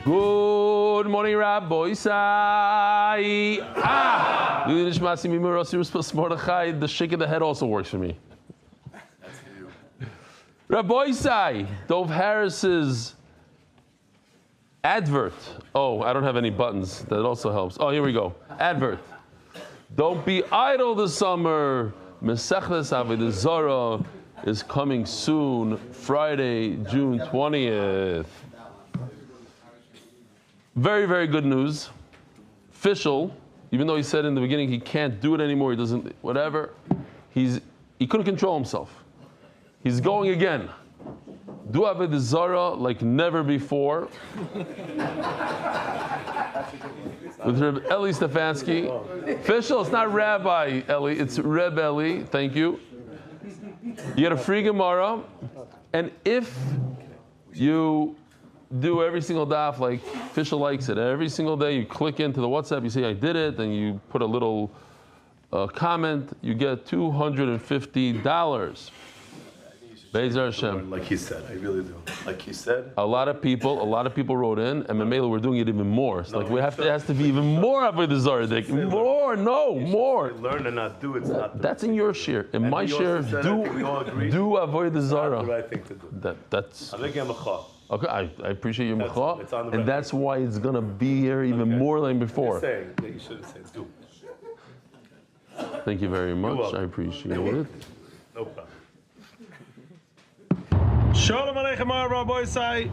Good morning, Rabbi Isai. Nishmat, the shake of the head also works for me. That's for you. Rabbi Isai, Dov Harris's advert. Oh, I don't have any buttons. That also helps. Oh, here we go. Advert. Don't be idle this summer. Mesechtes Avodah Zarah is coming soon, Friday, June 20th. Very, very good news. Official, even though he said in the beginning he can't do it anymore, he doesn't, whatever, he couldn't control himself. He's going again. Do Avodah Zarah like never before. With Rabbi Eli Stefansky. Official, it's not Rabbi Eli, it's Reb Eli, thank you. You get a free Gemara, and if you do every single daf like Official likes it, every single day you click into the WhatsApp, you say I did it, and you put a little comment, you get $250. Be'ezer Hashem. Like he said, I really do. Like he said. A lot of people wrote in, and Mamela, we're doing it even more. It's like it has to be even more Avodah Zarah. More, more. Learn and not do. It's not. That's in your share. In my share, do Avodah Zarah. That's the right thing to do. That's. Okay, I appreciate your macha, and record. that's why it's gonna be here even more than before. You're saying that you should have said do. Thank you very much. I appreciate it. No problem. Shalom Aleichem, Rabbi Isai.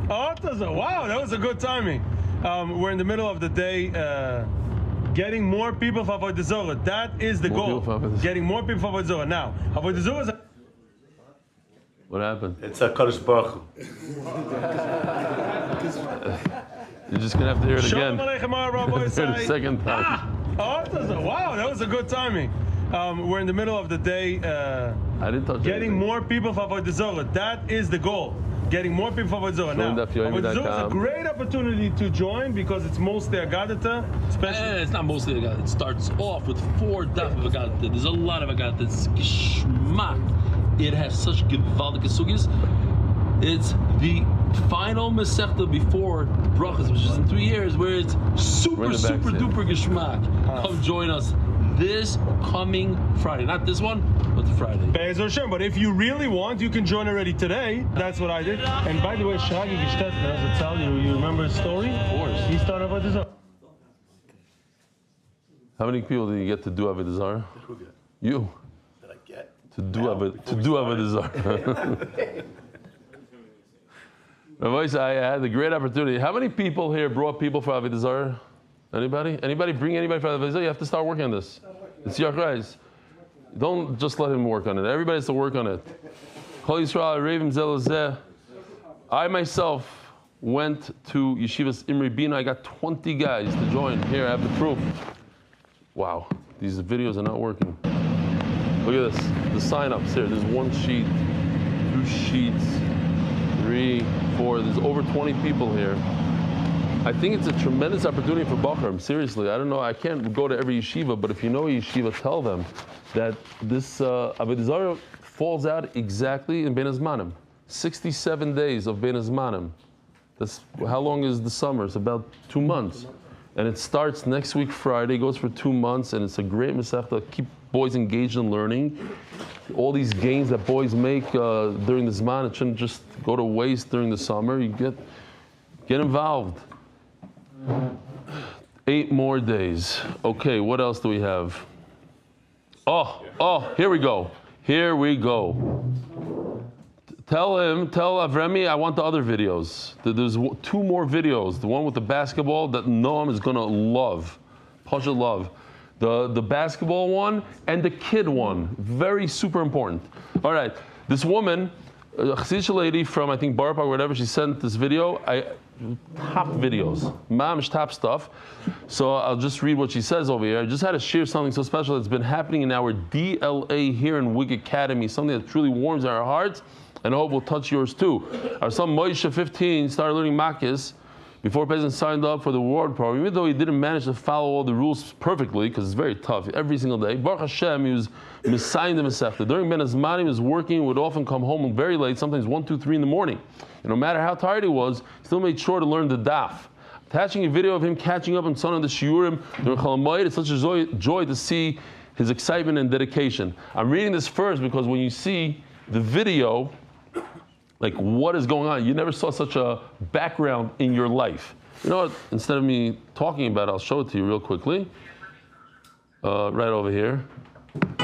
Wow, that was a good timing. We're in the middle of the day, getting more people for Avodah Zarah. That is the goal. Getting more people for Avodah Zarah. Now, Avodah Zarah is. What happened? It's a Kadosh Baruch Hu. You're just gonna have to hear it again. Shalom Aleichem, Rabbi Isai. The second time. Wow, that was a good timing. We're in the middle of the day, I didn't touch getting anything. more people for Avodah Zarah. That is the goal. Getting more people for Avodah Zarah. Now, Daf Yomi Avodah Zarah is a great opportunity to join because it's mostly Agadata. Especially It's not mostly Agadata. It starts off with 4 daf of Agadata. There's a lot of Agadata. It's Nishmat. It has such gewaldige sugis. It's the final Masechta before Brachas, which is in 3 years, where it's super duper geschmack. Come join us this coming Friday. Not this one, but Friday. Be'ezer Hashem. But if you really want, you can join already today. That's what I did. And by the way, Shagi Gishtet, as I tell you, you remember his story? Of course. He started Avodah Zarah. How many people did you get to do Avodah Zarah? Who get? You. Did I get? To do Avodah Zarah. Rabbi, I had the great opportunity. How many people here brought people for Avodah Zarah? Anybody? Anybody bring anybody for Avodah Zarah? You have to start working on this. It's your guys. Don't just let him work on it. Everybody has to work on it. I myself went to Yeshivas Imri Bina. I got 20 guys to join. Here, I have the proof. Wow, these videos are not working. Look at this. The sign-ups here. There's 1 sheet, 2 sheets, 3, 4. There's over 20 people here. I think it's a tremendous opportunity for Bachram. Seriously, I don't know. I can't go to every yeshiva, but if you know a yeshiva, tell them that this Avodah Zarah falls out exactly in Ben Azmanim. 67 days of Ben Azmanim. That's how long is the summer? It's about 2 months, and it starts next week Friday. Goes for 2 months, and it's a great masechta. Keep boys engaged in learning. All these gains that boys make during the Zman, it shouldn't just go to waste during the summer. You get involved. 8 more days. Okay, what else do we have? Oh, here we go. Here we go. Tell Avremi I want the other videos. There's 2 more videos. The one with the basketball that Noam is gonna love. Pasha love. The basketball one and the kid one. Very super important. All right, this woman, a Chassidish lady from I think Bar Park or whatever, she sent this video. Top videos, mamsh top stuff. So I'll just read what she says over here. I just had to share something so special that's been happening in our DLA here in Wig Academy, something that truly warms our hearts and I hope will touch yours too. Our son Moshe, 15, started learning Makis before President signed up for the reward program, even though he didn't manage to follow all the rules perfectly, because it's very tough every single day. Baruch Hashem, he was Messiah the Masechta. During Ben Azmani, he was working, would often come home very late, sometimes 1, 2, 3 in the morning. And no matter how tired he was, he still made sure to learn the daf. Attaching a video of him catching up on some of the shiurim during Chalamayit, it's such a joy to see his excitement and dedication. I'm reading this first because when you see the video, like what is going on, you never saw such a background in your life. You know what, instead of me talking about it, I'll show it to you real quickly. Right over here. It's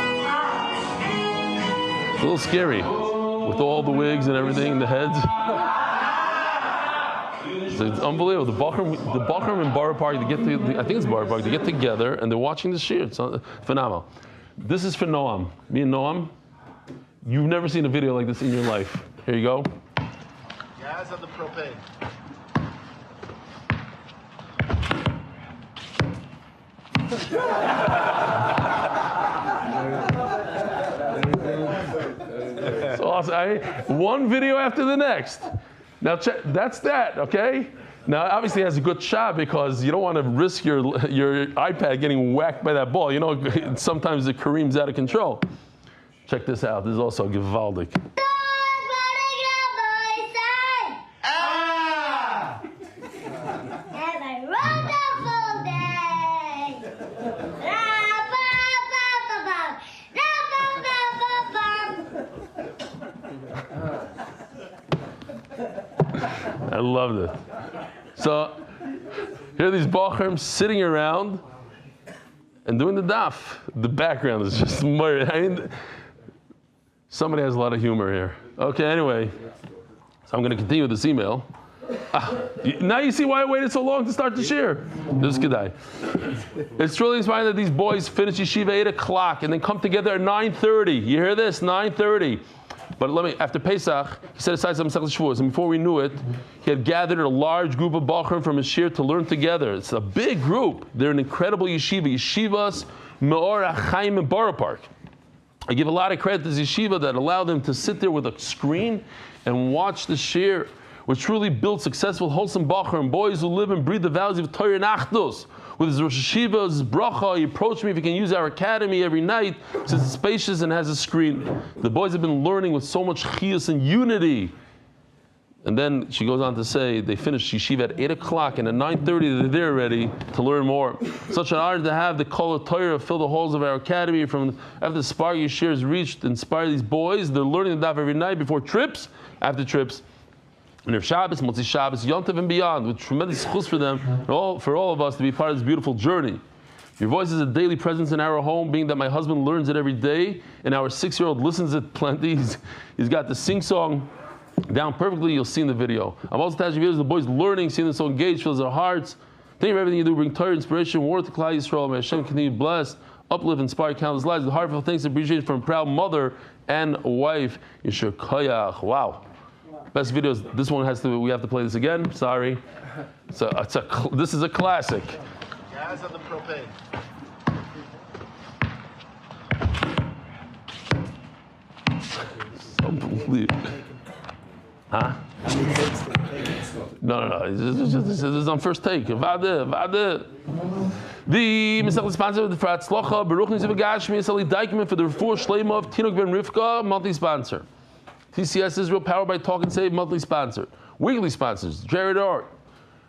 a little scary with all the wigs and everything, the heads. It's unbelievable. The Bachram and Borough Park, I think it's Borough Park, they get together and they're watching the shiur. It's phenomenal. This is for Noam. Me and Noam, you've never seen a video like this in your life. Here you go. Gas on the propane. It's awesome. One video after the next. Now check, that's that, okay? Now obviously it has a good shot because you don't want to risk your iPad getting whacked by that ball. You know, sometimes the Kareem's out of control. Check this out. This is also gewaldic. I loved it. So here are these bachrim sitting around and doing the daf. The background is just murder. I mean, somebody has a lot of humor here. Okay, anyway, so I'm going to continue with this email. Now you see why I waited so long to start the shiur. This is Kedai. It's truly inspiring that these boys finish yeshiva 8 o'clock and then come together at 9:30. You hear this? 9:30. But after Pesach, he set aside some Shevuos, and before we knew it, he had gathered a large group of bachrim from his shiur to learn together. It's a big group. They're an incredible yeshiva. Yeshivas Me'or HaChaim in Borough Park. I give a lot of credit to this yeshiva that allowed them to sit there with a screen and watch the shiur, which truly built successful, wholesome bachrim, boys who live and breathe the values of Torah and Achdus. With his Rosh Yeshiva, his bracha, he approached me if he can use our academy every night since it's spacious and has a screen. The boys have been learning with so much chiyus and unity. And then she goes on to say they finished yeshiva at 8 o'clock and at 9:30 they're there already to learn more. Such an honor to have the Kol Torah fill the halls of our academy. From after the spark yeshir has reached, inspire these boys. They're learning the daf every night before trips, after trips. And if Shabbos, Motzi Shabbos, Yom Tov and beyond, with tremendous chus for them, and for all of us to be part of this beautiful journey. Your voice is a daily presence in our home, being that my husband learns it every day, and our 6-year-old listens it plenty. He's got the sing song down perfectly. You'll see in the video. I'm also attaching videos of the boys learning, seeing them so engaged, fills their hearts. Thank you for everything you do. Bring Torah, inspiration, word to Klal Yisrael. May Hashem continue to bless, uplift, inspire countless lives. The heartfelt thanks and appreciation from a proud mother and wife. Yeshur Koyach. Wow. Best videos. This one we have to play this again. Sorry. This is a classic. Gas on the propane. Unbelievable. Huh? No. This is on first take. Vade. The Masechta sponsor for Hatzlacha, bruchnius Eli Dyckman for the Refuah sheleimah of TINUK ben Rivka, monthly sponsor. TCS Israel, powered by TALKNSAVE, monthly sponsor. Weekly sponsors, Jared Art.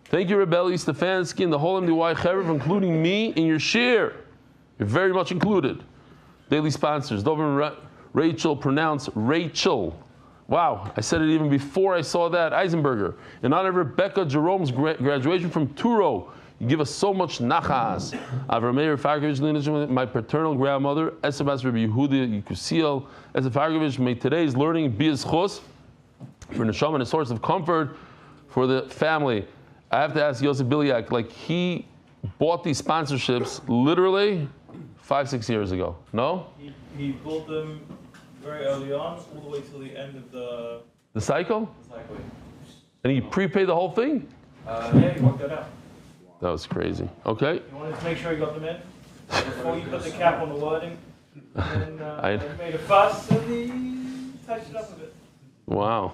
Thank you, Rabbi Eli Stefansky and the whole MDY Chevra for including me in your shiur. You're very much included. Daily sponsors, Dov Rachael, pronounced Rachel. Wow, I said it even before I saw that. Eisenberger. In honor of Rebecca Jerome's graduation from Touro, you give us so much Nachas. Avrohom Mayer Farkovits, my paternal grandmother, Esther Farkovits, Rabbi Yekusiel, Esther Farkovits, may today's learning be a Zechus for Neshama and a source of comfort for the family. I have to ask Yosef Biliak, like he bought these sponsorships literally 5-6 years ago. No? He bought them very early on, all the way till the end of the cycle? The cycle. And he prepaid the whole thing? Yeah, he worked that out. That was crazy. Okay. You wanted to make sure you got them in before you put the cap on the wording. And he made a fuss and he touched it up a bit. Wow.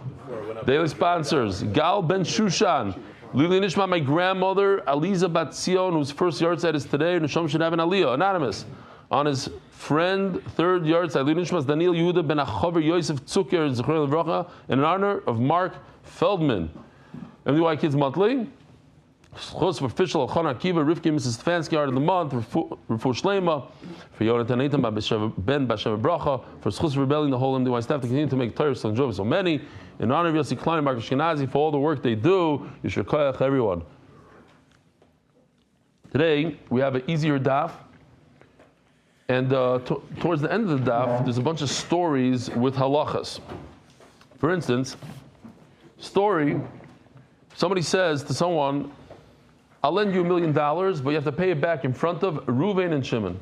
Daily sponsors, Ben-Shushan. Lili Nishmat, my grandmother, Aliza Bat Tzion, whose first Yartzheit is today. Neshama should have an aliyah. Anonymous. On his friend, third Yartzheit. Lili Nishmat, Daniel Yehuda Ben Achover Yosef Zucker, Zechus Revracha, in honor of Mark Feldman. MDY Kids Monthly. Zechus for official Alchana Akiva, Rivki, Mrs. Stefansky, Art of the Month, Refuah sheleimah, for Yonatan Eitan, Ben Bashem Bracha, for Zechus rebelling the whole MDY staff to continue to make Torah so enjoyable so many. In honor of Yossi Klein and Mark Ashkenazi for all the work they do. Yishur Koyach, everyone. Today we have an easier daf, and towards the end of the daf, there's a bunch of stories with halachas. For instance, story: somebody says to someone, "I'll lend you $1 million, but you have to pay it back in front of Reuven and Shimon."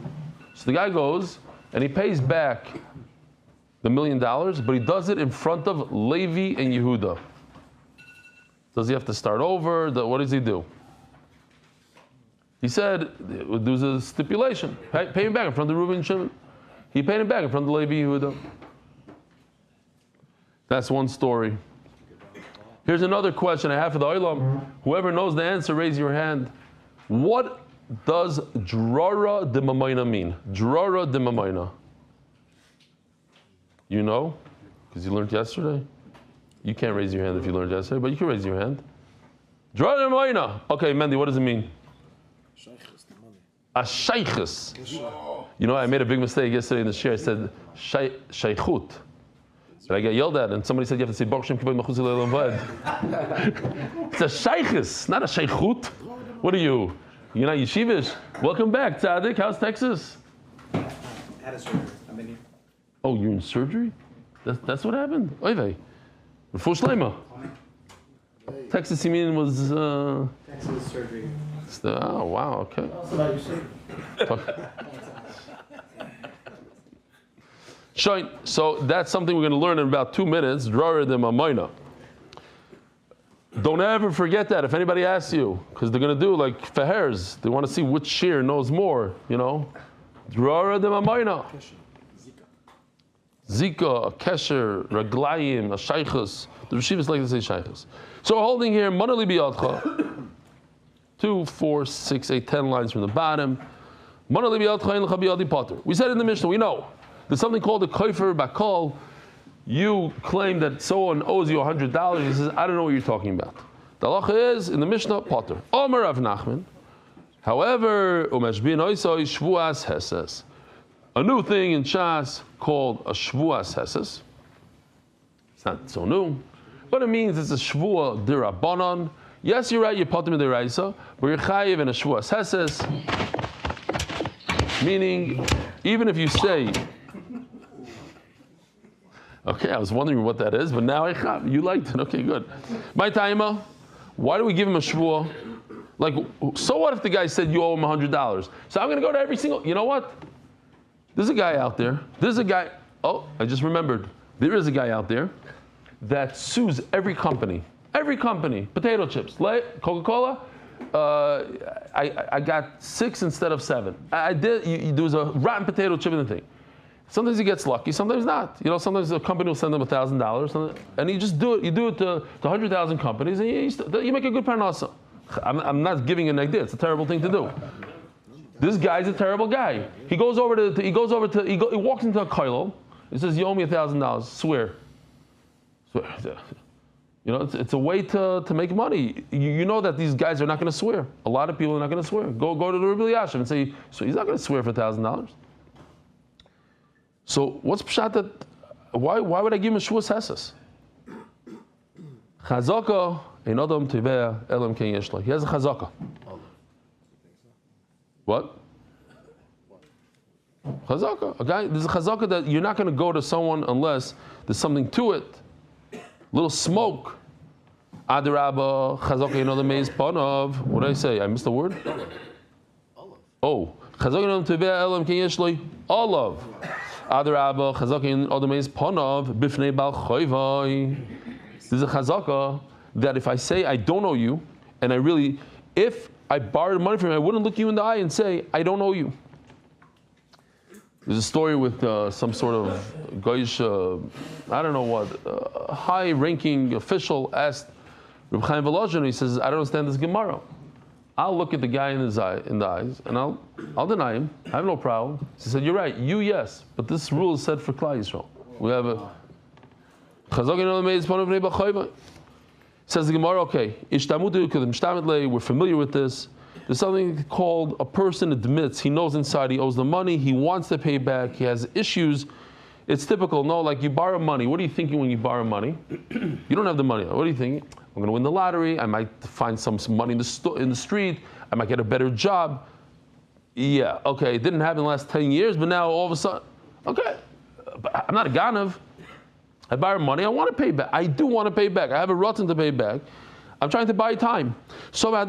So the guy goes and he pays back the $1 million, but he does it in front of Levi and Yehuda. Does he have to start over? What does he do? He said there's a stipulation. Pay him back in front of Reuven and Shimon. He paid him back in front of Levi and Yehuda. That's one story. Here's another question I have for the Olam. Whoever knows the answer, raise your hand. What does drara de mamayna mean? Drara de mamayna. You know? Because you learned yesterday? You can't raise your hand if you learned yesterday, but you can raise your hand. Drara de mamayna. Okay, Mendy, what does it mean? A sheikhus. You know, I made a big mistake yesterday in the share. I said sheikhut. But I got yelled at, and somebody said you have to say Baruch Shem Kibbutz Mechutz Le'olam Vad. It's a sheikhus, not a sheikhut. What are you? You're not yeshivish. Welcome back, Tzaddik. How's Texas? Had a surgery. I'm in here. Oh, you're in surgery? That's what happened? Oy vey. Refuah sheleimah. Texas, you mean, was... Texas surgery. Oh, wow, okay. Also about your surgery. So that's something we're going to learn in about 2 minutes. Drara de mamayna. Don't ever forget that if anybody asks you, because they're going to do like fahers. They want to see which shiur knows more, you know. Drara de mamayna. Zika, a kesher, raglayim, a sheikhus. The Rishivas like to say sheikhus. So we're holding here, manali biyadcha. 2, 4, 6, 8, 10 lines from the bottom. Manali biyadcha in l'chabiyadi potter. We said in the Mishnah, we know. There's something called a kofer bakol. You claim that someone owes you $100. He says, I don't know what you're talking about. The halacha is in the Mishnah, potter. Omer Rav Nachman. However, umeshbin oisoi shvuas heses. A new thing in Shas called a shvuas heses. It's not so new, but it means it's a shvua dirabanan. Yes, you're right. You're potter in deraisa, but you're chayiv in a shvuas heses. Meaning, even if you say. Okay, I was wondering what that is, but now you liked it. Okay, good. My timer, why do we give him a shvuah? Like, so what if the guy said you owe him $100? So I'm going to go to every single, you know what? There's a guy out there. I just remembered. There is a guy out there that sues every company. Potato chips, Coca-Cola. I got 6 instead of 7. There was a rotten potato chip in the thing. Sometimes he gets lucky, sometimes not. You know, sometimes a company will send him $1,000, and you just do it. You do it to 100,000 companies, and you make a good parnasa. I'm not giving an idea. It's a terrible thing to do. This guy's a terrible guy. He walks into a koilel. He says, "You owe me $1,000. Swear." You know, it's a way to make money. You know that these guys are not going to swear. A lot of people are not going to swear. Go to the Rebbe Yashem and say, so he's not going to swear for $1,000. So what's pshat that? Why would I give him a shvuas heses? Chazaka ein adam tiveh elam ken yesh lo. He has a chazaka. What? Chazaka. A guy. There's a chazaka that you're not going to go to someone unless there's something to it. Little smoke. Adarabba chazaka ein adam meiz panav. What did I say? I missed the word. Oh, chazaka ein adam tiveh elam ken yesh lo. Olav. Adarabba chazaka ein adam meiz panav bifnei bal choivai. There's a chazaka that if I say I don't owe you, and if I borrowed money from you, I wouldn't look you in the eye and say I don't owe you. There's a story with some sort of goyish, I don't know what, high-ranking official asked Reb Chaim Volozhin, he says, I don't understand this Gemara. I'll look at the guy in the eyes, and I'll deny him. I have no problem. He said, you're right, you yes, but this rule is set for Klal Yisrael. We have a says the Gemara, okay, we're familiar with this. There's something called a person admits he knows inside he owes the money, he wants to pay back, he has issues. It's typical, no, like you borrow money. What are you thinking when you borrow money? You don't have the money. What are you thinking? I'm going to win the lottery. I might find some money in the street. I might get a better job. Yeah, okay, it didn't happen in the last 10 years, but now all of a sudden, okay, I'm not a ganav. I borrow money. I want to pay back. I do want to pay back. I have a rotten to pay back. I'm trying to buy time. So I'll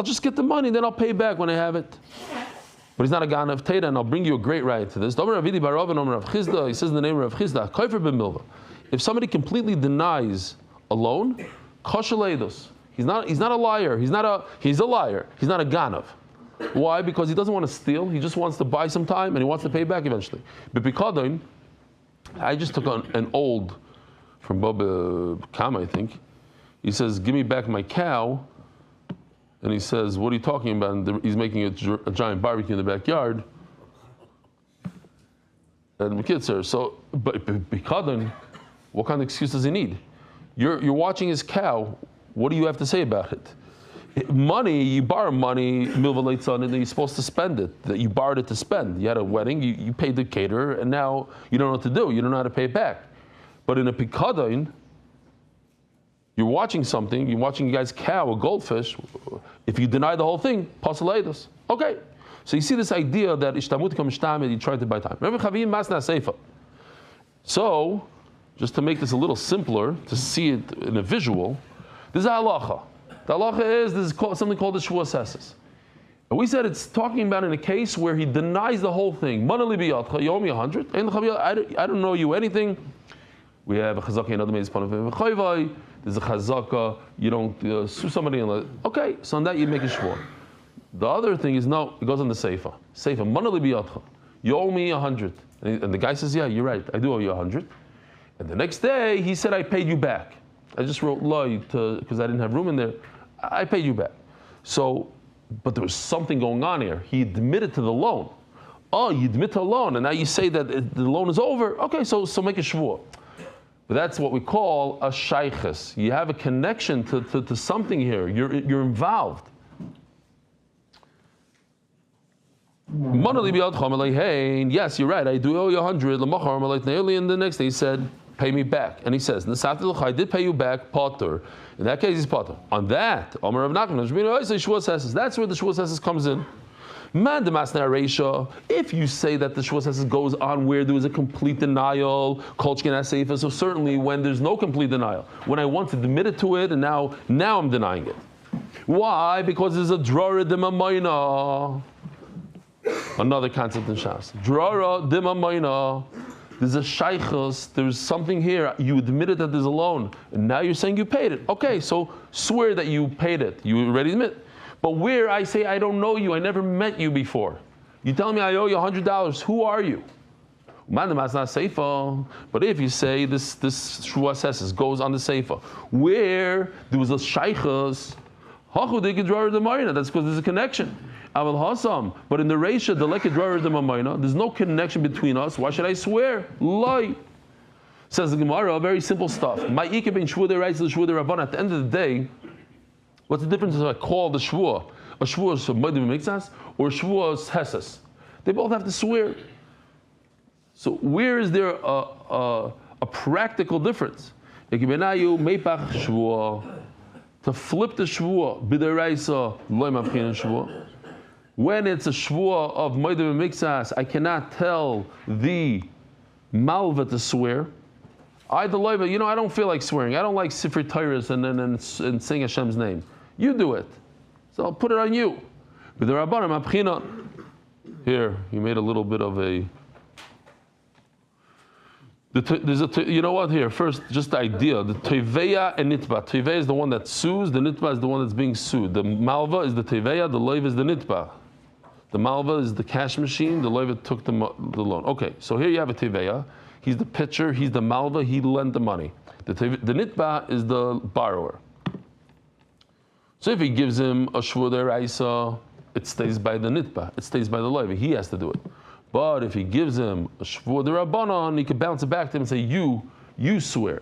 just get the money, then I'll pay back when I have it. But he's not a ganav Teda, and I'll bring you a great right to this. He says in the name of Chisda, if somebody completely denies a loan, he's not a liar. He's a liar. He's not a ganav. Why? Because he doesn't want to steal. He just wants to buy some time and he wants to pay back eventually. But because I just took on an old from Baba Kama, I think. He says, "Give me back my cow." And he says, what are you talking about? And he's making a giant barbecue in the backyard. And the kids are so, but because what kind of excuse does he need? You're watching his cow. What do you have to say about it? Money, you borrow money, milva on it, and you're supposed to spend it. That you borrowed it to spend. You had a wedding, you paid the caterer, and now you don't know what to do. You don't know how to pay it back. But in a pikadon, you're watching something, you're watching a guy's cow, a goldfish. If you deny the whole thing, pasaleidos. Okay. So you see this idea that ishtamut kam ishtamid, you try to buy time. Remember chavim masna seifa. So, just to make this a little simpler, to see it in a visual, this is halacha. The halacha is, this is something called the Shevuos Esses. And we said it's talking about in a case where he denies the whole thing. Manali biyatcha, you owe me 100. I don't know you anything. We have a chazaka in other ways. There's a chazaka. You don't sue somebody. Okay, so on that you make a shvur. The other thing is no. It goes on the seifa. Seifa. Manali biyatcha. You owe me 100. And the guy says, yeah, you're right. I do owe you 100. And the next day he said, I paid you back. I just wrote loy because I didn't have room in there. I paid you back. So, but there was something going on here. He admitted to the loan. Oh, you admit to a loan, and now you say that the loan is over. Okay, so make a shvur. But that's what we call a shaykhis. You have a connection to something here. You're involved. Yes, you're right. I do owe you 100. And the next day he said, pay me back. And he says, I did pay you back, potter. In that case, he's potter. On that, that's where the Shevuos Esses comes in. If you say that the Shevuos Esses goes on where there was a complete denial, so certainly when there's no complete denial, when I once admitted to it and now I'm denying it. Why? Because there's a drara dimamayna. Another concept in Shas. Drara dimamayna. There's a shaykhus, there's something here. You admitted that there's a loan, and now you're saying you paid it. Okay, so swear that you paid it. You already admit. But where I say I don't know you, I never met you before. You tell me I owe you $100. Who are you? But if you say this Shevuos Esses goes on the seifa, where there was a shaykhus, that's because there's a connection. But in the Reisha, there's no connection between us. Why should I swear? Lie. Says the Gemara, very simple stuff. At the end of the day, what's the difference if I call the shvuah a Shevuos Miksas or Shevuos Hesses? They both have to swear. So where is there a practical difference? To flip the shvuah, b'deraisa loy mavchin shvuah. When it's a shvuah of Moedim Miksas, I cannot tell the malva to swear. I don't feel like swearing. I don't like Sifri Tyrus and sing Hashem's name. You do it. So I'll put it on you. But the Rabbanim Abchina. Here, you made a little bit of a. You know what? Here, first, just the idea. The Teveya and Nitba. Teveya is the one that sues. The Nitba is the one that's being sued. The Malva is the Teveya. The Loiv is the Nitba. The Malva is the cash machine. The Loiv took the loan. Okay, so here you have a Teveya. He's the pitcher. He's the Malva. He lent the money. The nitba is the borrower. So if he gives him a shvua deraisa, it stays by the nitba. It stays by the loiva. He has to do it. But if he gives him a shvua derabanan, he can bounce it back to him and say, you swear.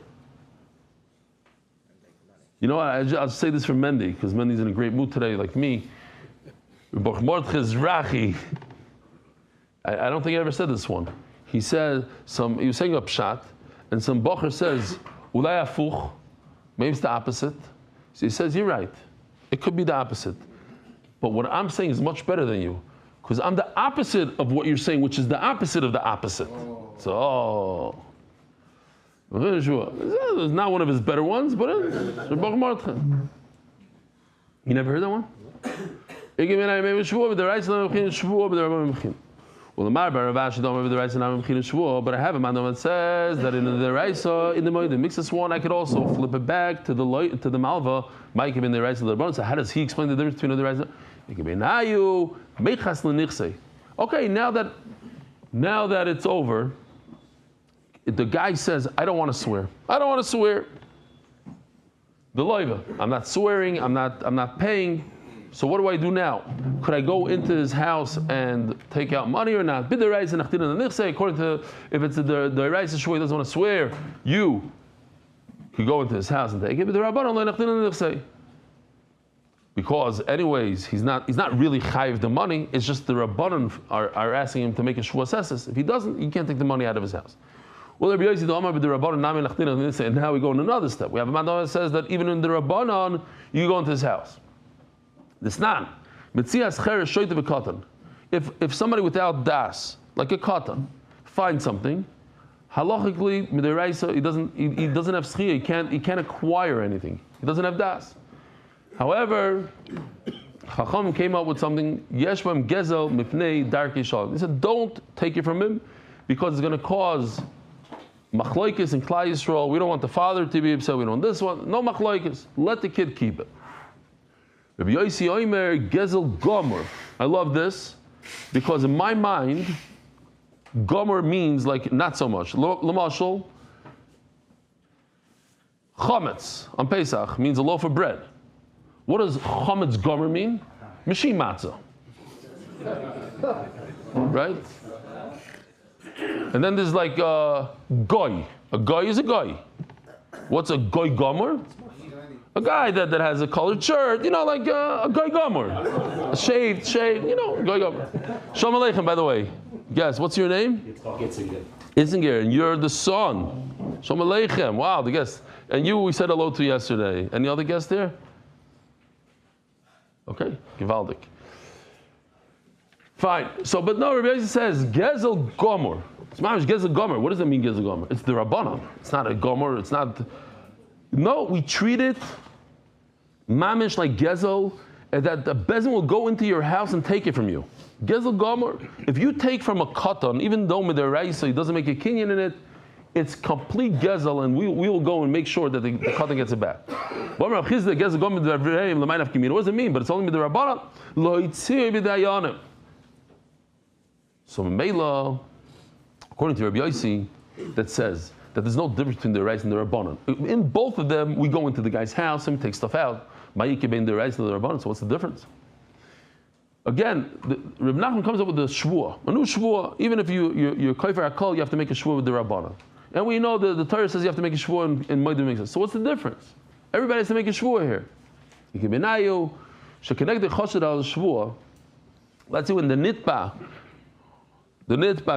You know what? I'll say this for Mendy, because Mendy's in a great mood today, like me. I don't think I ever said this one. He said he was saying a pshat, and some bocher says, ulay afuch, maybe it's the opposite. So he says, you're right. It could be the opposite. But what I'm saying is much better than you, because I'm the opposite of what you're saying, which is the opposite of the opposite. So, it's not one of his better ones, but it's you never heard that one? Well, but I have a man that says that in the Raisa, in the Mixus one, I could also flip it back to the Malva. Mike in the Raisa of the So how does he explain the difference between the Raisa? Okay, now that it's over, the guy says, I don't want to swear. I don't want to swear. The loiva, I'm not swearing. I'm not paying. So what do I do now? Could I go into his house and take out money or not? According to, if it's the Reis Shua, he doesn't want to swear, you could go into his house and take it. Because anyways, he's not really chayiv the money. It's just the Rabbanon are asking him to make a Shua Seses. If he doesn't, you can't take the money out of his house. Well, and now we go on another step. We have a man that says that even in the Rabbanon, you go into his house. If somebody without das, like a katan, finds something, halachically, midiraisa, he doesn't have schiyah, he can't acquire anything. He doesn't have das. However, Chacham came up with something, yeshbam gezel mipnei darkei shalom. He said, don't take it from him, because it's going to cause machlokes and Klal Yisrael. We don't want the father to be upset, we don't want this one. No machlokes, let the kid keep it. Rabbi Yossi Omer Gezel Gomer. I love this because in my mind, Gomer means like not so much. L'mashal, Chametz on Pesach means a loaf of bread. What does Chametz Gomer mean? Mishim matzah. Right? And then there's like goy. A goy is a goy. What's a goy Gomer? A guy that has a colored shirt, like a goy gomer, a shaved, goy gomer. Shalom Aleichem, by the way. Guess, what's your name? Eisenberger, and you're the son. Shalom Aleichem. Wow, the guest. And you, we said hello to yesterday. Any other guests there? Okay, gewaldig. Fine. So, but no, Rabbi Yossi says Gezel Gomer. It's mamish Gezel Gomer. What does that mean, Gezel Gomer? It's the Rabbanon. It's not a Gomer. It's not. No, we treat it mamish like Gezel, and that the bezin will go into your house and take it from you. Gezel Gomer. If you take from a katan, even though midiraisa he doesn't make a kinyan in it, it's complete Gezel, and we will go and make sure that the katan gets it back. What does it mean? But it's only midirabbanan. So Mela, according to Rabbi Yossi, that says that there's no difference between the rice and the rabbanon. In both of them, we go into the guy's house and we take stuff out. Ma'ike bein the rice and the rabbanon. So what's the difference? Again, Reb Nachman comes up with the shvuah. A new shvuah, even if you're kofer hakol, you have to make a shvuah with the rabbanon. And we know the Torah says you have to make a shvuah in Moed Mikzah. So what's the difference? Everybody has to make a shvuah here. Let's see when the nitba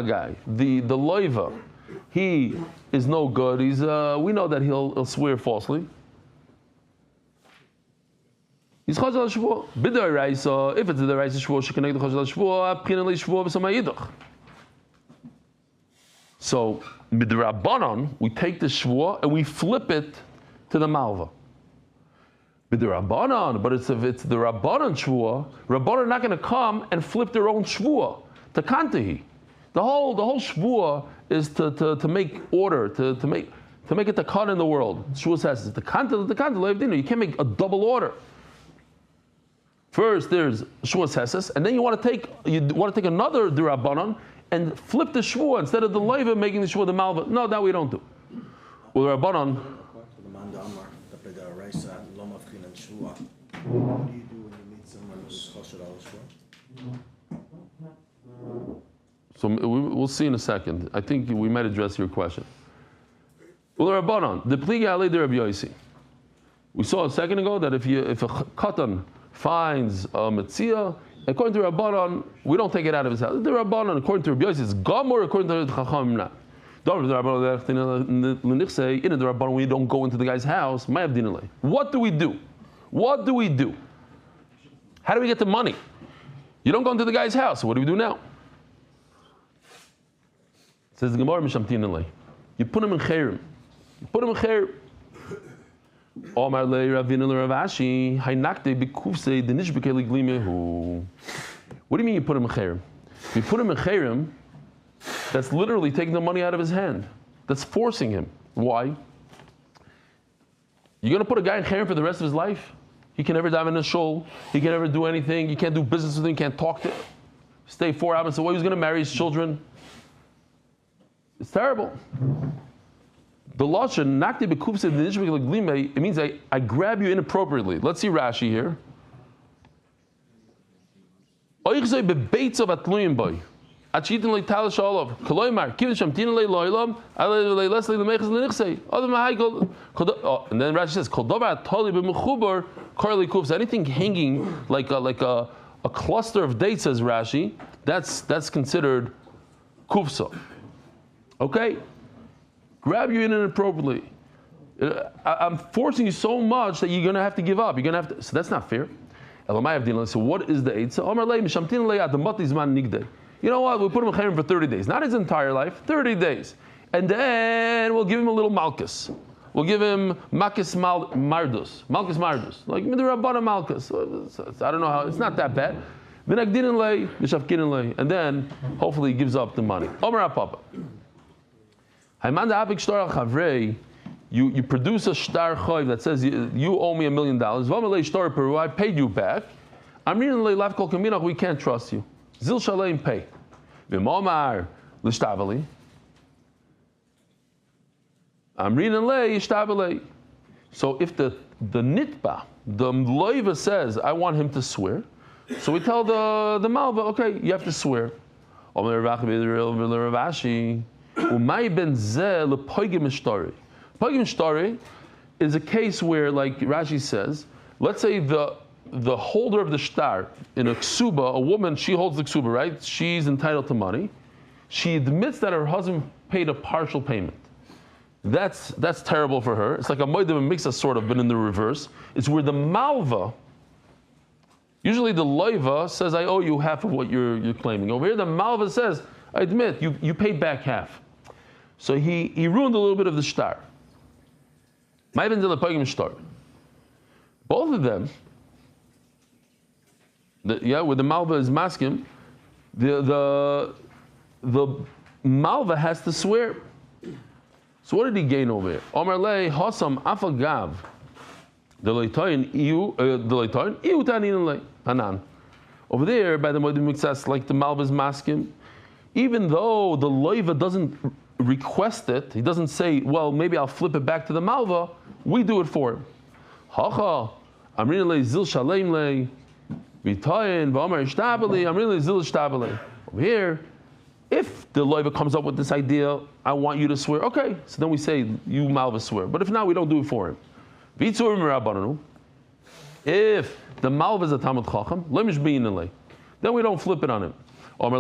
guy, the loiva, he is no good. He's we know that he'll swear falsely. He's chazal al shvuah. B'day raisa, if it's the raisa shvuah, she connect the chazal al shvuah. P'chinali shvuah b'samayidach. So midrabanan, we take the shvuah and we flip it to the malva. Midrabanan, but if it's the rabbanan shvuah, rabbanan are not going to come and flip their own shvuah to kantehi. The whole shvuah is to make order, to make it the cut in the world. Shvuah says it's the kanta. You can't make a double order. First, there's shvuah seses, and then you want to take another dirabanan and flip the shvuah instead of the leiva making the shvuah the malva. No, that we don't do. Well, the rabbanan. What do you do when you meet someone who's kosher al-shua? So we'll see in a second. I think we might address your question. Well, Rabbanon, the pliga alei de Rabbi Yossi. We saw a second ago that if a katan finds a metzia, according to Rabbanon, we don't take it out of his house. The Rabbanon, according to Rabbi Yossi, is gamor. According to the Chacham, not. In the Rabbanon, we don't go into the guy's house. What do we do? What do we do? How do we get the money? You don't go into the guy's house. So what do we do now? It says the Gemara, Mishamtin. You put him in chayrim. You put him in chayrim. Omar le Ravina le Ravashi, haynakte bikufse denishbekeli glimehu. What do you mean you put him in chayrim? You put him in chayrim, that's literally taking the money out of his hand. That's forcing him. Why? You're going to put a guy in chayrim for the rest of his life? He can never dive in a shul. He can never do anything. You can't do business with him. You can't talk to him. Stay 4 hours. So what, he was going to marry his children? It's terrible. The lashon nakti bekufse denishbekeli glime, it means I grab you inappropriately. Let's see Rashi here. Oichzoi bebeitzav atluyim boy. Achitin le talish olav. Koloymar kivin shamtin le loylam. Ale le lesle le mechas le nichsei. Other mahaykel. And then Rashi says kol davar atoli b'mechubar karli kufs. Anything hanging like a cluster of dates, says Rashi. That's considered kufsa. Okay. Grab you in inappropriately. I'm forcing you so much that you're going to have to give up. You're going to have to. So that's not fair. So what is the eitzah? You know what? We'll put him in chayrim for 30 days. Not his entire life, 30 days. And then we'll give him a little malchus. We'll give him malchus mardus. Malchus mardus. Like midrabbana malchus. I don't know how. It's not that bad. And then hopefully he gives up the money. Omer Papa. You produce a shtar choiv that says you owe me $1 million. I paid you back. I'm reading we can't trust you. Zil shaleim pay. I'm reading lei. So if the nitba, the loiva says I want him to swear, so we tell the malva, okay, you have to swear. Umay ben zeh lepoigim shtori. Poigim shtori is a case where, like Rashi says, let's say the holder of the shtar in a ksuba, a woman, she holds the ksuba, right? She's entitled to money. She admits that her husband paid a partial payment. That's terrible for her. It's like a moedim mixa sort of, but in the reverse. It's where the malva, usually the loiva says, I owe you half of what you're claiming. Over here, the malva says, I admit, you paid back half. So he ruined a little bit of the shtar. Both of them, where the malva is maskim, the malva has to swear. So what did he gain over here? Omar lei hasam afagav. The leitoin iu tanin lei hanan. Over there, by the moedim miksas, like the malva is maskim, even though the loiva doesn't request it, he doesn't say, well, maybe I'll flip it back to the malva, we do it for him. Hacha, amrin le zil shaleim le, v'tayin v'amar ishtabeli, amrin le zil ishtabeli. Over here, if the loiva comes up with this idea, I want you to swear, okay, so then we say, you malva swear. But if not, we don't do it for him. V'tzurim rabbananu. If the malva is a Talmud Chacham, then we don't flip it on him. What?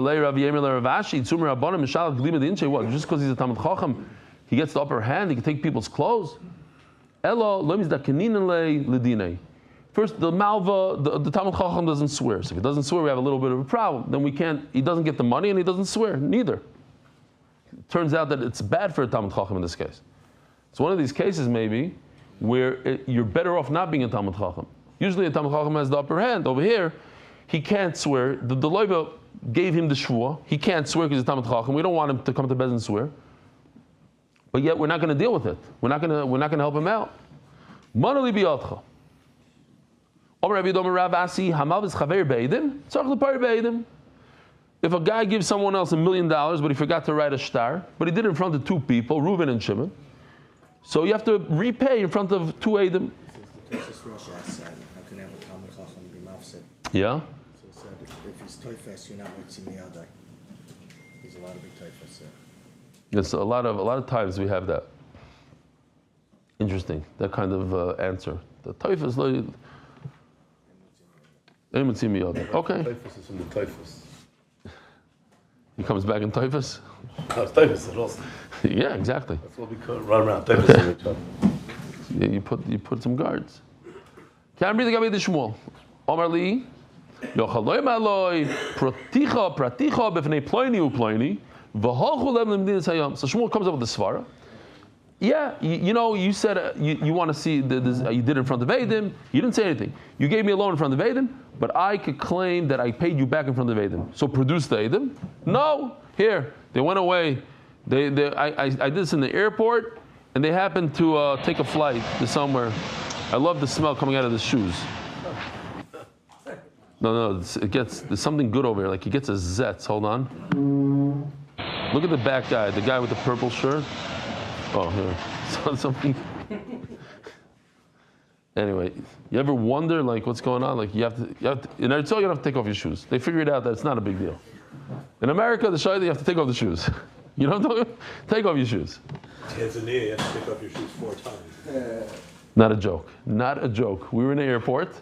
Just because he's a Talmud Chacham, he gets the upper hand, he can take people's clothes. First, the malva, the Talmud Chacham doesn't swear. So if he doesn't swear, we have a little bit of a problem. Then he doesn't get the money and he doesn't swear, neither. It turns out that it's bad for a Talmud Chacham in this case. It's one of these cases maybe where you're better off not being a Talmud Chacham. Usually a Talmud Chacham has the upper hand. Over here, he can't swear. The loiva gave him the Shevuos. He can't swear because he's a Talmud Chacham. We don't want him to come to Bez and swear. But yet we're not going to deal with it. We're not going to help him out. Manali biyotcha. If a guy gives someone else $1 million, but he forgot to write a shtar, but he did it in front of 2 people, Reuven and Shimon, so you have to repay in front of 2 Eidim. Rosh said, can have a Talmud Chacham be mafsed. Yeah? So it said if he's typhus, you're not motzim miyadai. There's a lot of big typhus there. Yes, a lot of times we have that. Interesting, that kind of answer. The typhus, okay. Typhus is from the typhus. He comes back in typhus? No, it's typhus at all. Yeah, exactly. That's what we call run around typhus in each other. Yeah, you put some guards. Can't breathe the Gabi the Shmuel. Omar Li, Yochaloi Maloi, Praticha b'fnei Ploini uPloini, V'halchu lem l'medinas hayam. So Shmuel comes up with the svara. Yeah, you said you want to see this, you did it in front of Eidim. You didn't say anything. You gave me a loan in front of Eidim, but I could claim that I paid you back in front of Eidim. So produce the Eidim. No, here they went away. I did this in the airport, and they happened to take a flight to somewhere. I love the smell coming out of the shoes. No, there's something good over here. Like he gets a zetz. Hold on. Look at the back guy, the guy with the purple shirt. Oh, here. So something. Anyway, you ever wonder like what's going on? Like you have to in Eretz you don't have to take off your shoes. They figured out that it's not a big deal. In America, the shayla you have to take off the shoes. You know what I'm talking about? Take off your shoes. Tanzania, you have to take off your shoes 4 times. Not a joke. Not a joke. We were in the airport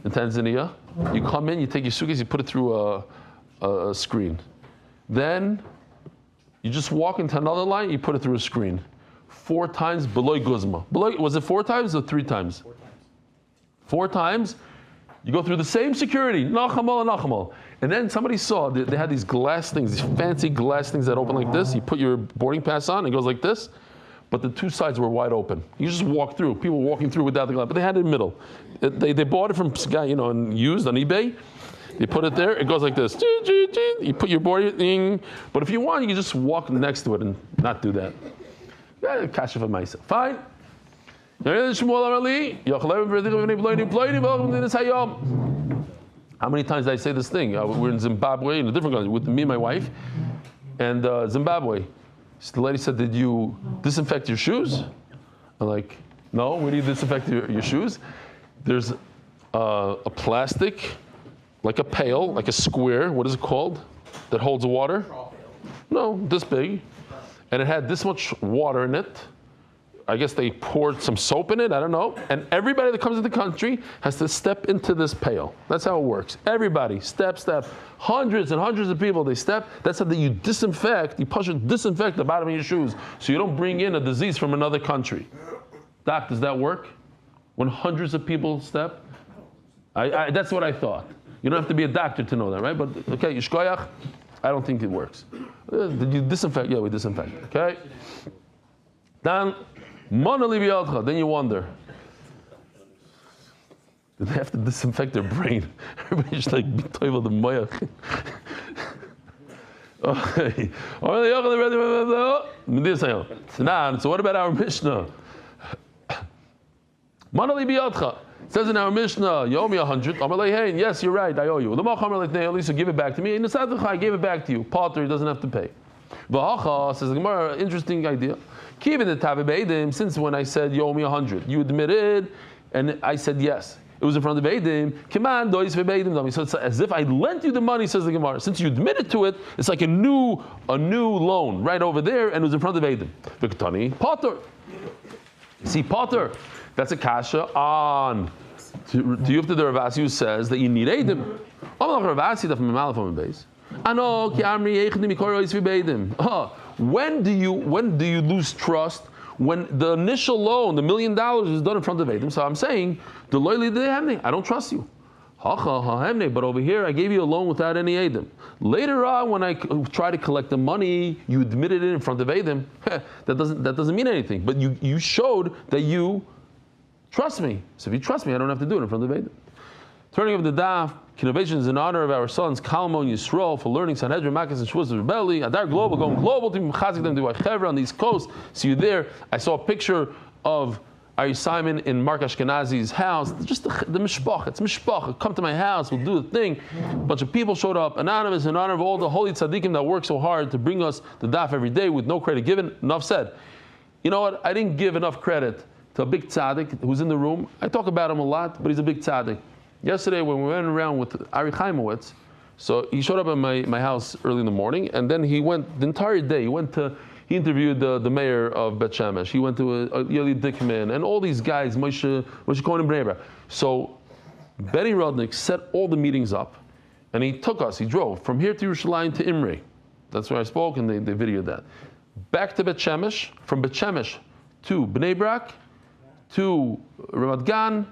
in Tanzania. You come in, you take your suitcase, you put it through a screen. Then you just walk into another line, you put it through a screen. 4 times below guzma. Was it 4 times or 3 times? 4 times. 4 times. You go through the same security, nachamal. And then somebody saw they had these glass things, these fancy glass things that open like this. You put your boarding pass on, it goes like this. But the 2 sides were wide open. You just walk through. People walking through without the glass, but they had it in the middle. They bought it from a guy, and used on eBay. You put it there, it goes like this. You put your boarding thing. But if you want, you can just walk next to it and not do that. Kasha for myself. Fine. How many times did I say this thing? We're in Zimbabwe, in a different country, with me and my wife. And Zimbabwe. The lady said, did you disinfect your shoes? I'm like, no, where do you disinfect your shoes? There's a plastic, like a pail, like a square, what is it called? That holds the water? No, this big. And it had this much water in it. I guess they poured some soap in it, I don't know. And everybody that comes into the country has to step into this pail. That's how it works. Everybody, step. Hundreds and hundreds of people, they step. That's how you disinfect, disinfect the bottom of your shoes so you don't bring in a disease from another country. Doc, does that work? When hundreds of people step? That's what I thought. You don't have to be a doctor to know that, right? But, okay, yishkoyach, I don't think it works. Did you disinfect? Yeah, we disinfect, okay? Then you wonder, did they have to disinfect their brain? Everybody's just like, toivel the moyach. Okay. So what about our Mishnah? It says in our Mishnah, you owe me 100. I'm like, hey, yes, you're right, I owe you. At least give it back to me. And I gave it back to you. Potter, he doesn't have to pay. V'hacha, says the Gemara, interesting idea. Since when I said you owe me 100, you admitted, and I said yes. It was in front of Eidim. So it's as if I lent you the money, says the Gemara. Since you admitted to it, it's like a new loan right over there, and it was in front of Eidim. V'ktani, Potter. See, Potter, that's a kasha on to Yufta the Ravasi, who says that you need Eidim. When do you lose trust? When the initial loan, the $1 million, is done in front of Eidim. So I'm saying, I don't trust you. But over here, I gave you a loan without any Eidim. Later on, when I try to collect the money, you admitted it in front of Eidim. That doesn't mean anything. But you showed that you trust me. So if you trust me, I don't have to do it in front of Eidim. Turning of the Daf, innovations in honor of our sons Kalmo and Yisrael for learning Sanhedrin, Makkas, and Shevuos of Rebelli. Adar Global, going global to Chazik them MDY Chevra on the East Coast. See you there. I saw a picture of Ari Simon in Mark Ashkenazi's house. Just the mishpach. It's mishpach. Come to my house. We'll do the thing. A bunch of people showed up, anonymous, in honor of all the holy tzaddikim that work so hard to bring us the Daf every day with no credit given. Enough said. You know what? I didn't give enough credit to a big tzaddik who's in the room. I talk about him a lot, but he's a big tzaddik. Yesterday when we went around with Ari Chaimowitz, so he showed up at my house early in the morning, and then he went the entire day. He interviewed the mayor of Bet Shemesh. He went to Eli Dyckman and all these guys, Moshe Cohen and Bnei Brak. So Benny Rudnick set all the meetings up, and he drove from here to Yerushalayim to Imre. That's where I spoke, and they videoed that. Back to Bet Shemesh, from Bet Shemesh to Bnei Brak, to Ramat Gan,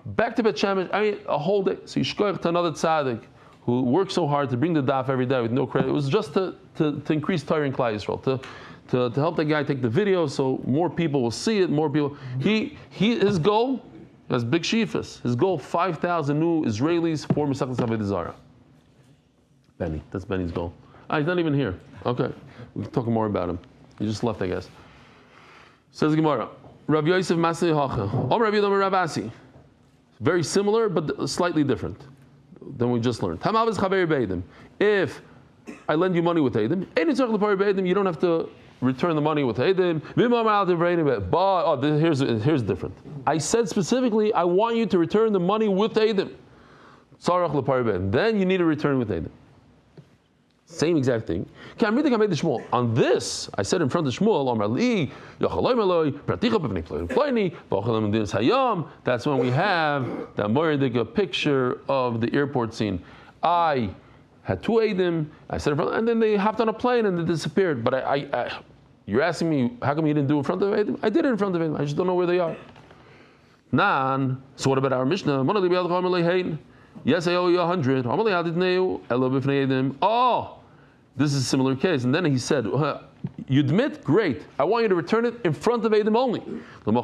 back to Bet Shemesh. I mean, a whole day. So Yishkoich to another tzaddik who worked so hard to bring the daf every day with no credit. It was just to increase Torah in Klal Yisrael, to help the guy take the video so more people will see it, more people. His goal, has big shifas. His goal, 5,000 new Israelis for Masechet Avodah Zarah. Benny, that's Benny's goal. He's not even here. Okay, we can talk more about him. He just left, I guess. Says the Gemara, Rav Yosef Masnei Hacha, Rabbi Yehudah Rav Asi. Very similar, but slightly different than we just learned. If I lend you money with Eidim, you don't have to return the money with Eidim. But here's different. I said specifically, I want you to return the money with Eidim. Then you need to return with Eidim. Same exact thing. On this, I said in front of Shmuel, that's when we have that Moiridic picture of the airport scene. I had 2 Eidim, I said in front, and then they hopped on a plane and they disappeared. But you're asking me, how come you didn't do it in front of Eidim? I did it in front of Eidim, I just don't know where they are. So what about our Mishnah? Yes, I owe you 100. Oh, this is a similar case. And then he said, you admit? Great. I want you to return it in front of Eidim only. And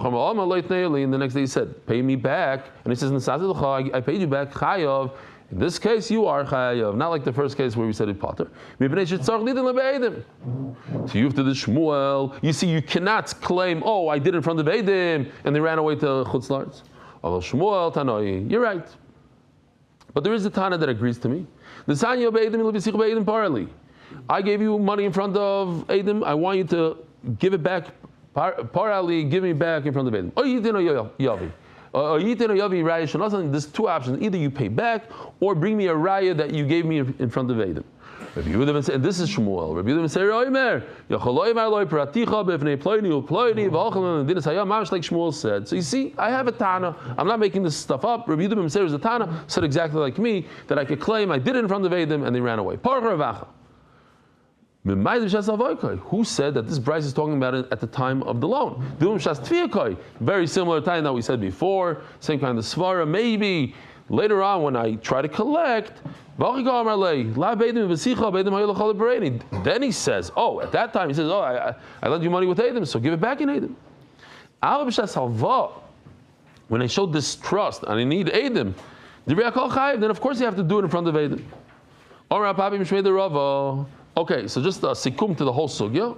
the next day he said, pay me back. And he says, I paid you back. Chayav. In this case, you are chayav. Not like the first case where we said it potter. To you, to the Shmuel, you see, you cannot claim, oh, I did it in front of Eidim, and they ran away to Chutz La'aretz. Shmuel, Tanoi, you're right. But there is a Tana that agrees to me. I gave you money in front of Eidim. I want you to give it back. Parali, give me back in front of Eidim. There's 2 options. Either you pay back or bring me a raya that you gave me in front of Eidim. Rabbi Yehudah said, this is Shmuel. Rabbi Yehudah said, like Shmuel said. So you see, I have a Tana. I'm not making this stuff up. Rabbi Yehudah said, a Tana said exactly like me that I could claim I did it in front of Eidim and they ran away. Who said that this Bryce is talking about it at the time of the loan? Very similar time that we said before. Same kind of svara. Maybe later on when I try to collect. Then he says, oh, at that time he says, oh, I lent you money with Eidim, so give it back in Eidim. When I show distrust and I need Eidim, then of course you have to do it in front of Eidim. Okay, so just a sikum to the whole sugya.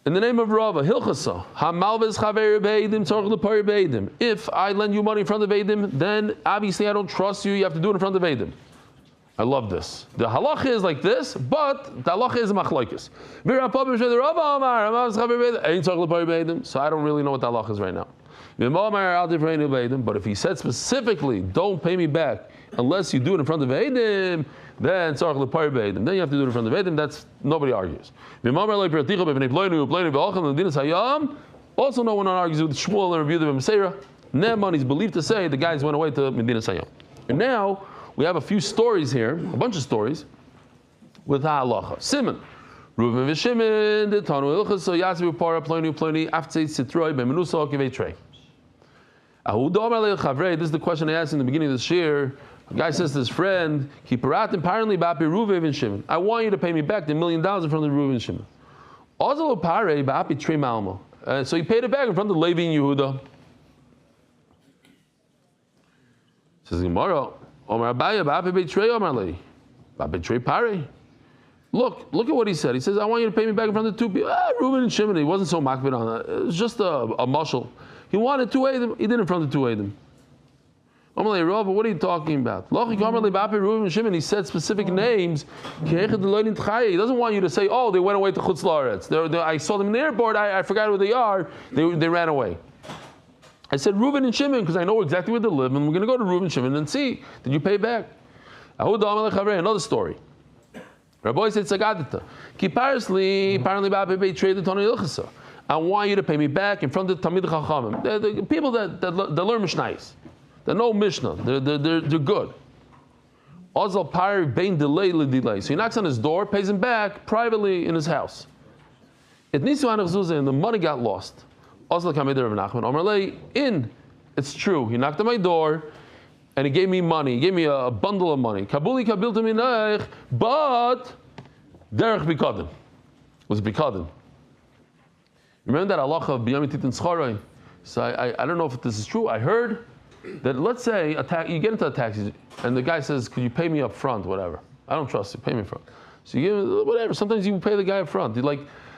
In the name of Rava, Hilchasa, if I lend you money in front of Eidim, then obviously I don't trust you, you have to do it in front of Eidim. I love this. The halacha is like this, but the halacha is machlokes. So I don't really know what the halacha is right now. But if he said specifically, don't pay me back unless you do it in front of Eidim, then you have to do it in front of Eidim. That's nobody argues. Also, no one argues with Shmuel and Rabbi Yehudah Meseira. Naaman is believed to say the guys went away to Medina Sayam. And now we have a few stories here, a bunch of stories with halacha. Simon, Reuven v'Shimon, the Tanu Ilchas, Yasvi Para Ploni Ploni Aftzei Sitroi Bemenusa Kivei Trei. This is the question I asked in the beginning of this shiur. A guy says to his friend, apparently I want you to pay me back the $1 million in front of Reuven and Shimon. So he paid it back in front of Levi and Yehuda. Says Gemara, Look at what he said. He says, I want you to pay me back in front of 2 people. Reuven and Shimon, he wasn't so makbid on that. It was just a mushal. He wanted 2 Eidim, he did in front of 2 Eidim. Amalei Rav, what are you talking about? He said specific names. He doesn't want you to say, oh, they went away to Chutz La'aretz. I saw them in the airport. I forgot where they are. They ran away. I said Reuven and Shimon because I know exactly where they live, and we're going to go to Reuven and Shimon and see. Did you pay back? Another story. Rabbi said, Sagadita. I want you to pay me back in front of the Talmid Chachamim. The people that learn Mishnayos. They know Mishnah. They're good. Ozal Pari Bain delay. So he knocks on his door, pays him back privately in his house. It needs to and the money got lost. Ozal Kameder of Nachman. Omerlei in. It's true. He knocked on my door and he gave me money. He gave me a bundle of money. Kabuli kabil to minach, but derech bikadin. Was bikadin. Remember that halacha of biyam titin scharai? So I don't know if this is true. I heard that let's say you get into a taxi and the guy says, "Could you pay me up front?" Whatever. I don't trust you. Pay me up front. So you give whatever. Sometimes you pay the guy up front.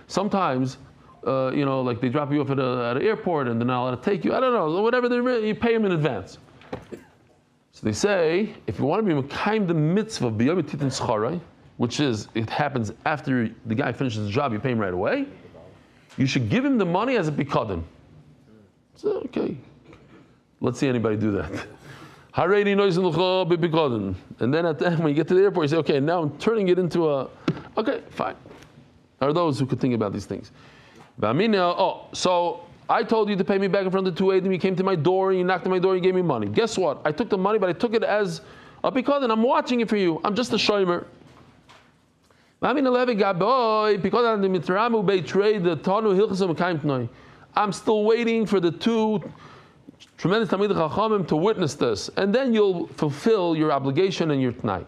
Sometimes like they drop you off at an airport and they're not allowed to take you. I don't know. Whatever you pay them in advance. So they say if you want to be mekayim the mitzvah of biyam titin scharai, which is it happens after the guy finishes the job, you pay him right away. You should give him the money as a bikadin. So okay. Let's see anybody do that. And then at the end, when you get to the airport, you say, okay, now I'm turning it into okay, fine. There are those who could think about these things. So I told you to pay me back in front of the 2 Eidim. You came to my door, you knocked on my door, you gave me money. Guess what? I took the money, but I took it as a bikadin. I'm watching it for you. I'm just a sheleimah. I'm still waiting for the 2 tremendous Talmidei Chachamim to witness this, and then you'll fulfill your obligation and your t'nai.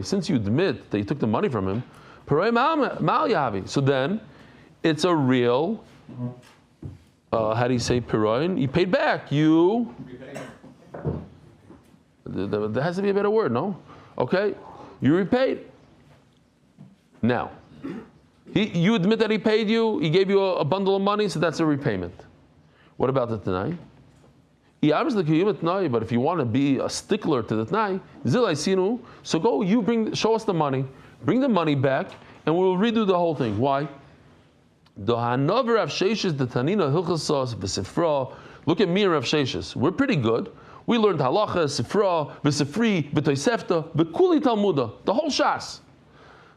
Since you admit that you took the money from him, so then it's a real, how do you say piroin? You paid back. There has to be a better word, no? Okay, you repaid. Now, you admit that he paid you, he gave you a bundle of money, so that's a repayment. What about the t'nai? But if you want to be a stickler to the t'nai, so go, show us the money, bring the money back, and we'll redo the whole thing. Why? Look at me and Rav Sheshes. We're pretty good. We learned halacha, sifra, v'sifri, v'toisefta, v'kuli talmuda, the whole shas.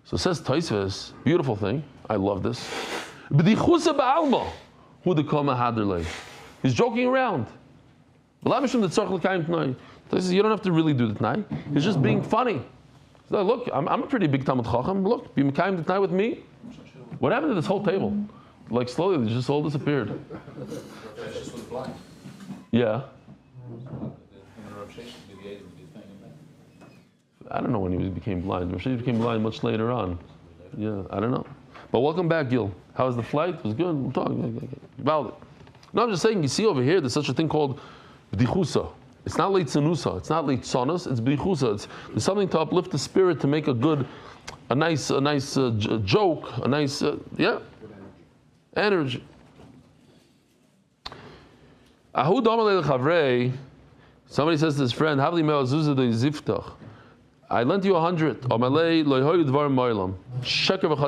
So says Tosfos, beautiful thing. I love this. B'dichusa ba'alma, hu dekama haderlei. He's joking around. Tosfos, you don't have to really do the t'nai. He's just being funny. So look, I'm a pretty big Talmud Chacham. Look, be mekayim the t'nai with me. What happened to this whole table? Like slowly, they just all disappeared. Yeah. I don't know when he became blind. He became blind much later on. Yeah, I don't know. But welcome back, Gil. How was the flight? It was good. We'll talk about it. No, I'm just saying, you see over here, there's such a thing called b'dichusa. It's not late sanusa. It's not late sonus. It's b'dichusa. There's something to uplift the spirit, to make a nice joke, a nice, energy. Ahud amalei lechavrei. Somebody says to his friend, "Havli me'azuzah de ziftach." I lent you 100.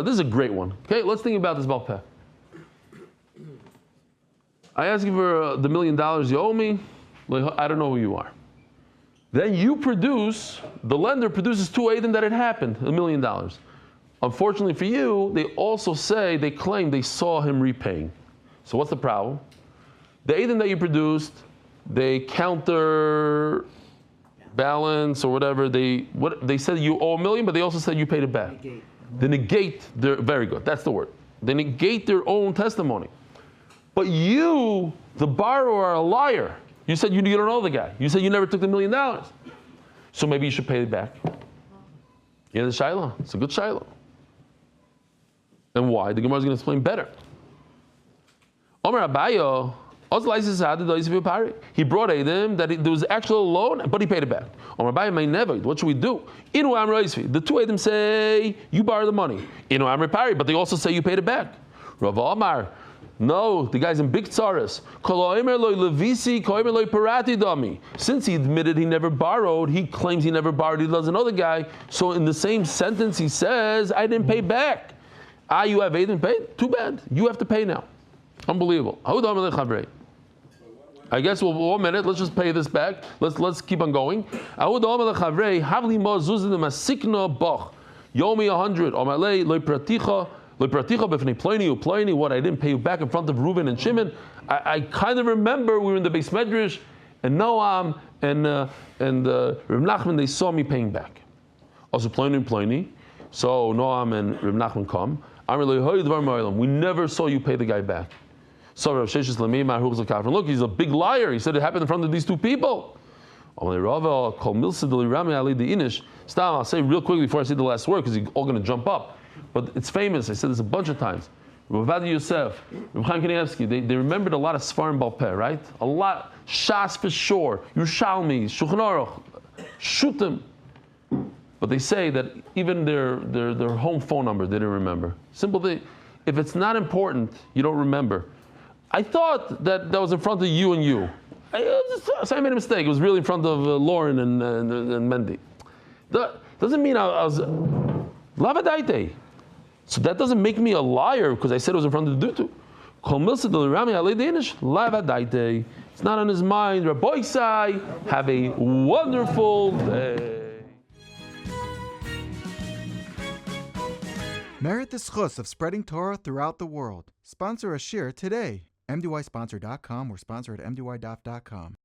This is a great one. Okay, let's think about this balpeh. I ask you for the $1 million you owe me. I don't know who you are. Then the lender produces 2 Eidim that it happened, $1 million. Unfortunately for you, they also claim they saw him repaying. So what's the problem? The Eidim that you produced, they counter balance or whatever. They said you owe $1 million, but they also said you paid it back. They negate their, very good, that's the word. They negate their own testimony. But you, the borrower, are a liar. You said you don't know the guy. You said you never took the $1 million. So maybe you should pay it back. Yeah, the shiloh. It's a good shiloh. And why? The Gemara is going to explain better. Omer Abayo. He brought Eidim that there was actual loan, but he paid it back. What should we do? The 2 Eidim say you borrowed the money. But they also say you paid it back. Rav Amar, No, the guy's in big tsaras. Since he admitted he never borrowed, he claims he never borrowed, he loves another guy. So in the same sentence he says, I didn't pay back. You have didn't pay? Too bad. You have to pay now. Unbelievable. I guess 1 minute, let's just pay this back. Let's keep on going. Yomi 100. What I didn't pay you back in front of Reuben and Shimon. I kind of remember we were in the Beis Medrash and Noam and Reb Nachman, they saw me paying back. Also Pliny. So Noam and Reb Nachman come. We never saw you pay the guy back. So Rav Sheshes look, he's a big liar. He said it happened in front of these two people. I'll say real quickly before I say the last word because you're all going to jump up. But it's famous. I said this a bunch of times. Rabbi Yosef, Reb Chaim Kanievsky, they remembered a lot of Sfarim Baal Peh, right? A lot. Shas for sure. Yerushalmi, Shulchan Aruch, Shutim. But they say that even their home phone number they didn't remember. Simple thing. If it's not important, you don't remember. I thought that was in front of you and you. So I made a mistake. It was really in front of Lauren and Mendy. That doesn't mean I was lavadaite. So that doesn't make me a liar because I said it was in front of the dutu. It's not on his mind. Rabbi Sai, have a wonderful day. Merit the Zechus of spreading Torah throughout the world. Sponsor a shiur today. MDYsponsor.com or sponsor at MDYDaf.com.